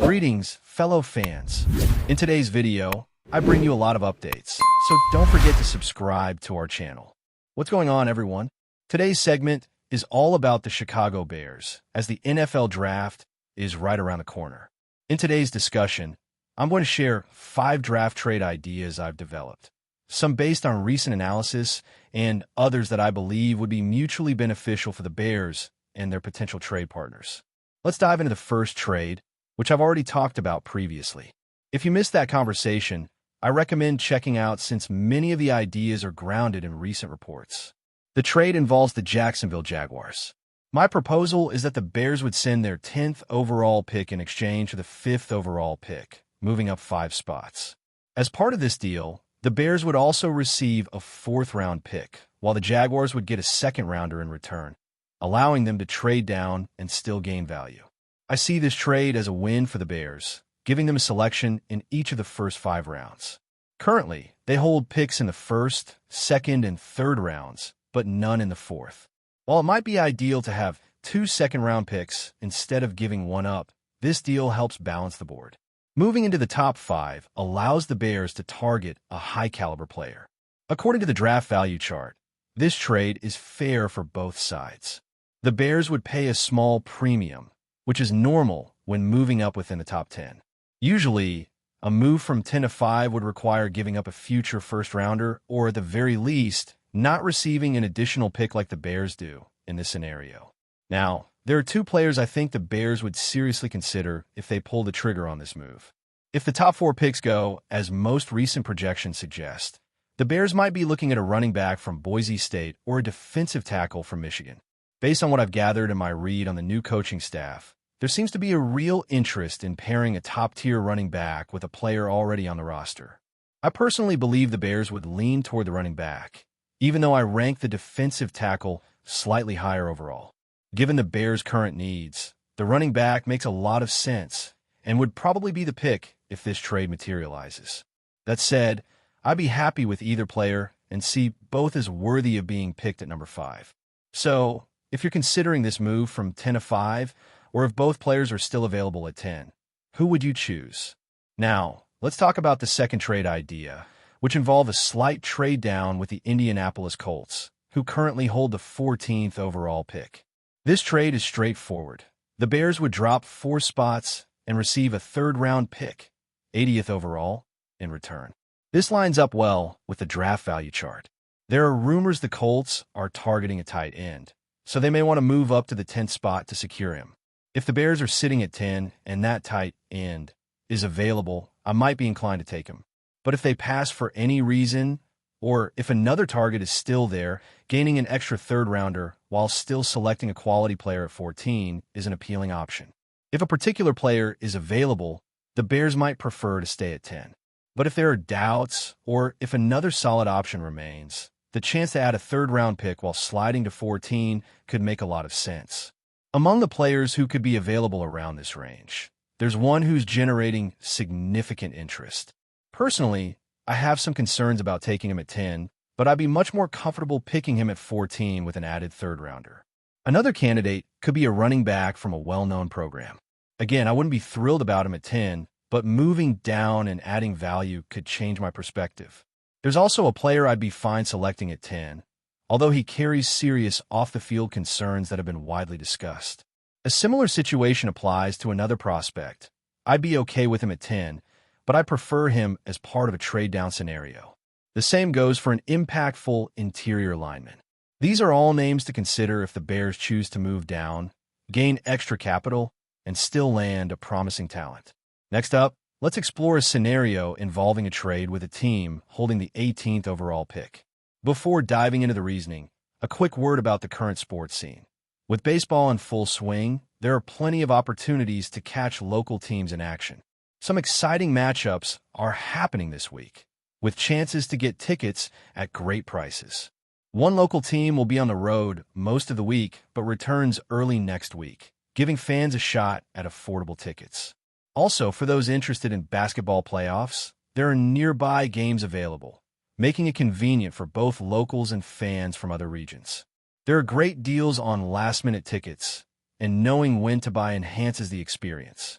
Greetings, fellow fans. In today's video, I bring you a lot of updates, so don't forget to subscribe to our channel. What's going on, everyone? Today's segment is all about the Chicago Bears, as the NFL Draft is right around the corner. In today's discussion, I'm going to share 5 draft trade ideas I've developed, some based on recent analysis and others that I believe would be mutually beneficial for the Bears and their potential trade partners. Let's dive into the first trade, which I've already talked about previously. If you missed that conversation, I recommend checking out since many of the ideas are grounded in recent reports. The trade involves the Jacksonville Jaguars. My proposal is that the Bears would send their 10th overall pick in exchange for the 5th overall pick, moving up 5 spots. As part of this deal, the Bears would also receive a 4th-round pick, while the Jaguars would get a 2nd-rounder in return, allowing them to trade down and still gain value. I see this trade as a win for the Bears, giving them a selection in each of the first 5 rounds. Currently, they hold picks in the 1st, 2nd, and 3rd rounds, but none in the 4th. While it might be ideal to have 2 2nd-round picks instead of giving one up, this deal helps balance the board. Moving into the top 5 allows the Bears to target a high-caliber player. According to the draft value chart, this trade is fair for both sides. The Bears would pay a small premium, which is normal when moving up within the top 10. Usually, a move from 10 to 5 would require giving up a future first-rounder or, at the very least, not receiving an additional pick like the Bears do in this scenario. Now, there are 2 players I think the Bears would seriously consider if they pull the trigger on this move. If the top 4 picks go, as most recent projections suggest, the Bears might be looking at a running back from Boise State or a defensive tackle from Michigan. Based on what I've gathered in my read on the new coaching staff, there seems to be a real interest in pairing a top-tier running back with a player already on the roster. I personally believe the Bears would lean toward the running back, even though I rank the defensive tackle slightly higher overall. Given the Bears' current needs, the running back makes a lot of sense and would probably be the pick if this trade materializes. That said, I'd be happy with either player and see both as worthy of being picked at number 5. So, if you're considering this move from 10 to 5, or if both players are still available at 10, who would you choose? Now, let's talk about the second trade idea, which involves a slight trade down with the Indianapolis Colts, who currently hold the 14th overall pick. This trade is straightforward. The Bears would drop 4 spots and receive a 3rd-round pick, 80th overall, in return. This lines up well with the draft value chart. There are rumors the Colts are targeting a tight end, so they may want to move up to the 10th spot to secure him. If the Bears are sitting at 10 and that tight end is available, I might be inclined to take him. But if they pass for any reason, or if another target is still there, gaining an extra 3rd-rounder while still selecting a quality player at 14 is an appealing option. If a particular player is available, the Bears might prefer to stay at 10. But if there are doubts, or if another solid option remains, the chance to add a 3rd-round pick while sliding to 14 could make a lot of sense. Among the players who could be available around this range, there's one who's generating significant interest. Personally, I have some concerns about taking him at 10, but I'd be much more comfortable picking him at 14 with an added 3rd-rounder. Another candidate could be a running back from a well-known program. Again, I wouldn't be thrilled about him at 10, but moving down and adding value could change my perspective. There's also a player I'd be fine selecting at 10, although he carries serious off-the-field concerns that have been widely discussed. A similar situation applies to another prospect. I'd be okay with him at 10, but I prefer him as part of a trade-down scenario. The same goes for an impactful interior lineman. These are all names to consider if the Bears choose to move down, gain extra capital, and still land a promising talent. Next up, let's explore a scenario involving a trade with a team holding the 18th overall pick. Before diving into the reasoning, a quick word about the current sports scene. With baseball in full swing, there are plenty of opportunities to catch local teams in action. Some exciting matchups are happening this week, with chances to get tickets at great prices. One local team will be on the road most of the week, but returns early next week, giving fans a shot at affordable tickets. Also, for those interested in basketball playoffs, there are nearby games available, making it convenient for both locals and fans from other regions. There are great deals on last-minute tickets, and knowing when to buy enhances the experience.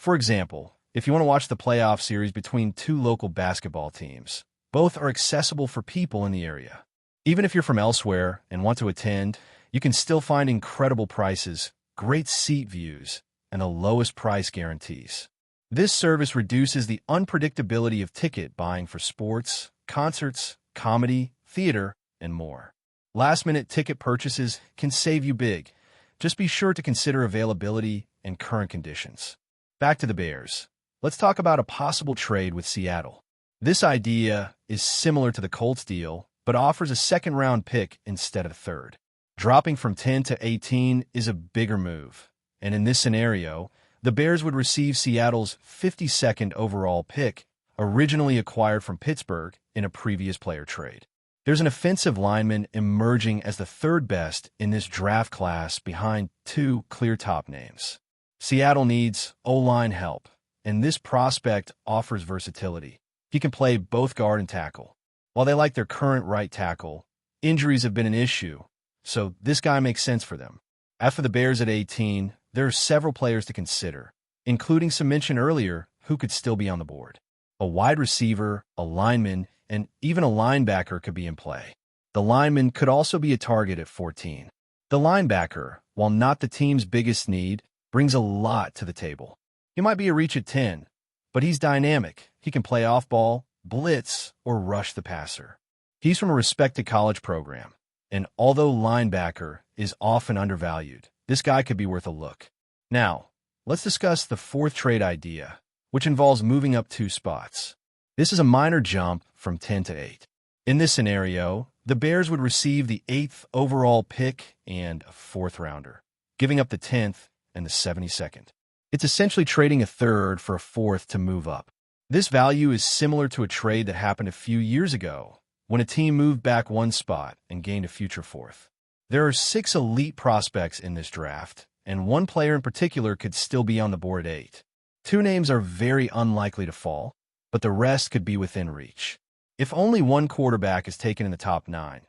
For example, if you want to watch the playoff series between two local basketball teams, both are accessible for people in the area. Even if you're from elsewhere and want to attend, you can still find incredible prices, great seat views, and the lowest price guarantees. This service reduces the unpredictability of ticket buying for sports, concerts, comedy, theater, and more. Last-minute ticket purchases can save you big. Just be sure to consider availability and current conditions. Back to the Bears. Let's talk about a possible trade with Seattle. This idea is similar to the Colts deal, but offers a second-round pick instead of a third. Dropping from 10 to 18 is a bigger move, and in this scenario, the Bears would receive Seattle's 52nd overall pick, originally acquired from Pittsburgh in a previous player trade. There's an offensive lineman emerging as the third best in this draft class behind two clear top names. Seattle needs O-line help, and this prospect offers versatility. He can play both guard and tackle. While they like their current right tackle, injuries have been an issue, so this guy makes sense for them. As for the Bears at 18, there are several players to consider, including some mentioned earlier who could still be on the board. A wide receiver, a lineman, and even a linebacker could be in play. The lineman could also be a target at 14. The linebacker, while not the team's biggest need, brings a lot to the table. He might be a reach at 10, but he's dynamic. He can play off-ball, blitz, or rush the passer. He's from a respected college program, and although linebacker is often undervalued, this guy could be worth a look. Now, let's discuss the fourth trade idea, which involves moving up 2 spots. This is a minor jump from 10 to 8. In this scenario, the Bears would receive the 8th overall pick and a 4th rounder, giving up the 10th and the 72nd. It's essentially trading a third for a 4th to move up. This value is similar to a trade that happened a few years ago, when a team moved back 1 spot and gained a future 4th. There are 6 elite prospects in this draft, and 1 player in particular could still be on the board at 8. 2 names are very unlikely to fall, but the rest could be within reach. If only 1 quarterback is taken in the top 9,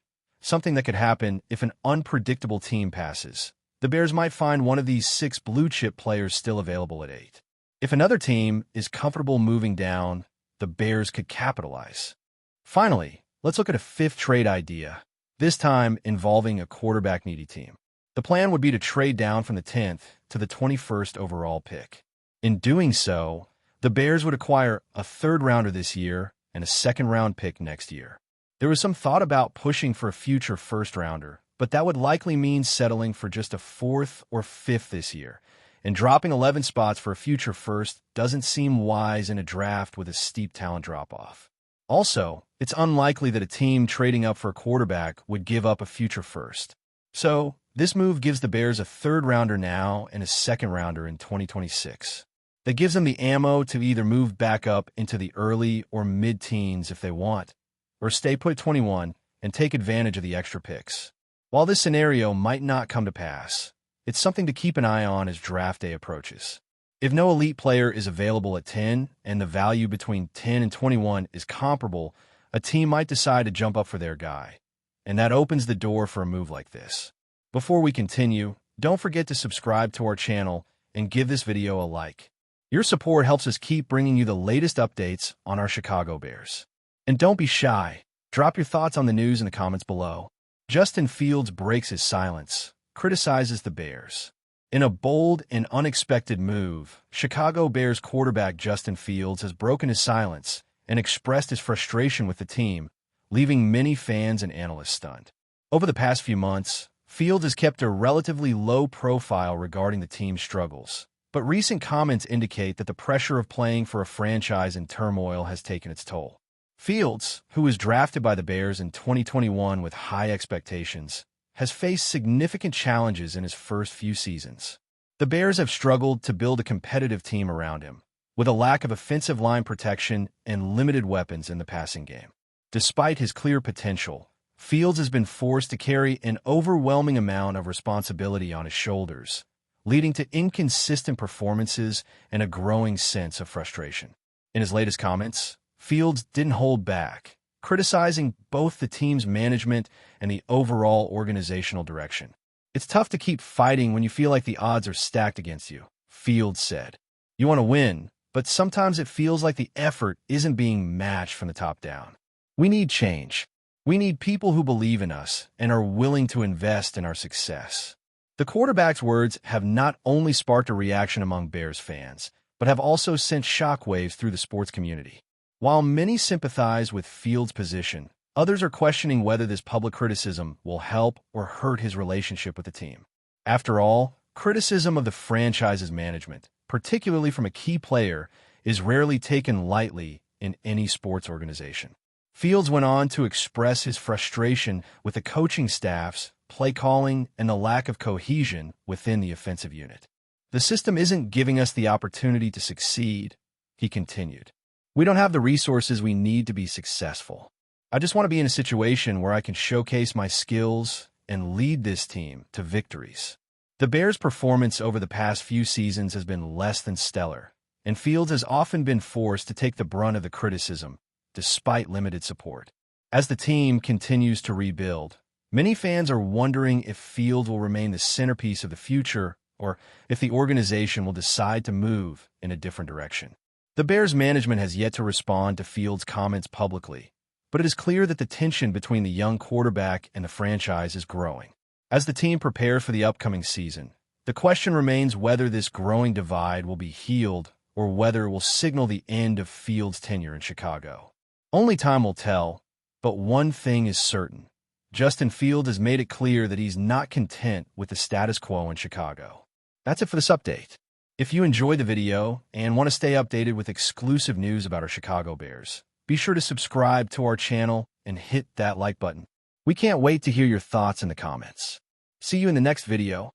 something that could happen if an unpredictable team passes, the Bears might find one of these 6 blue-chip players still available at 8. If another team is comfortable moving down, the Bears could capitalize. Finally, let's look at a 5th trade idea, this time involving a quarterback-needy team. The plan would be to trade down from the 10th to the 21st overall pick. In doing so, the Bears would acquire a 3rd rounder this year and a 2nd-round pick next year. There was some thought about pushing for a future 1st rounder, but that would likely mean settling for just a 4th or 5th this year, and dropping 11 spots for a future 1st doesn't seem wise in a draft with a steep talent drop-off. Also, it's unlikely that a team trading up for a quarterback would give up a future 1st. So, this move gives the Bears a 3rd rounder now and a 2nd rounder in 2026. That gives them the ammo to either move back up into the early or mid-teens if they want, or stay put 21 and take advantage of the extra picks. While this scenario might not come to pass, it's something to keep an eye on as draft day approaches. If no elite player is available at 10 and the value between 10 and 21 is comparable, a team might decide to jump up for their guy, and that opens the door for a move like this. Before we continue, don't forget to subscribe to our channel and give this video a like. Your support helps us keep bringing you the latest updates on our Chicago Bears. And don't be shy. Drop your thoughts on the news in the comments below. Justin Fields breaks his silence, criticizes the Bears. In a bold and unexpected move, Chicago Bears quarterback Justin Fields has broken his silence and expressed his frustration with the team, leaving many fans and analysts stunned. Over the past few months, Fields has kept a relatively low profile regarding the team's struggles, but recent comments indicate that the pressure of playing for a franchise in turmoil has taken its toll. Fields, who was drafted by the Bears in 2021 with high expectations, has faced significant challenges in his first few seasons. The Bears have struggled to build a competitive team around him, with a lack of offensive line protection and limited weapons in the passing game. Despite his clear potential, Fields has been forced to carry an overwhelming amount of responsibility on his shoulders, leading to inconsistent performances and a growing sense of frustration. In his latest comments, Fields didn't hold back, criticizing both the team's management and the overall organizational direction. "It's tough to keep fighting when you feel like the odds are stacked against you," Fields said. You want to win, but sometimes it feels like the effort isn't being matched from the top down. We need change. We need people who believe in us and are willing to invest in our success. The quarterback's words have not only sparked a reaction among Bears fans, but have also sent shockwaves through the sports community. While many sympathize with Fields' position, others are questioning whether this public criticism will help or hurt his relationship with the team. After all, criticism of the franchise's management, particularly from a key player, is rarely taken lightly in any sports organization. Fields went on to express his frustration with the coaching staff's play calling and the lack of cohesion within the offensive unit. The system isn't giving us the opportunity to succeed, he continued. We don't have the resources we need to be successful. I just want to be in a situation where I can showcase my skills and lead this team to victories. The Bears' performance over the past few seasons has been less than stellar, and Fields has often been forced to take the brunt of the criticism, despite limited support. As the team continues to rebuild, many fans are wondering if Fields will remain the centerpiece of the future or if the organization will decide to move in a different direction. The Bears' management has yet to respond to Fields' comments publicly, but it is clear that the tension between the young quarterback and the franchise is growing. As the team prepares for the upcoming season, the question remains whether this growing divide will be healed or whether it will signal the end of Fields' tenure in Chicago. Only time will tell, but one thing is certain. Justin Fields has made it clear that he's not content with the status quo in Chicago. That's it for this update. If you enjoyed the video and want to stay updated with exclusive news about our Chicago Bears, be sure to subscribe to our channel and hit that like button. We can't wait to hear your thoughts in the comments. See you in the next video.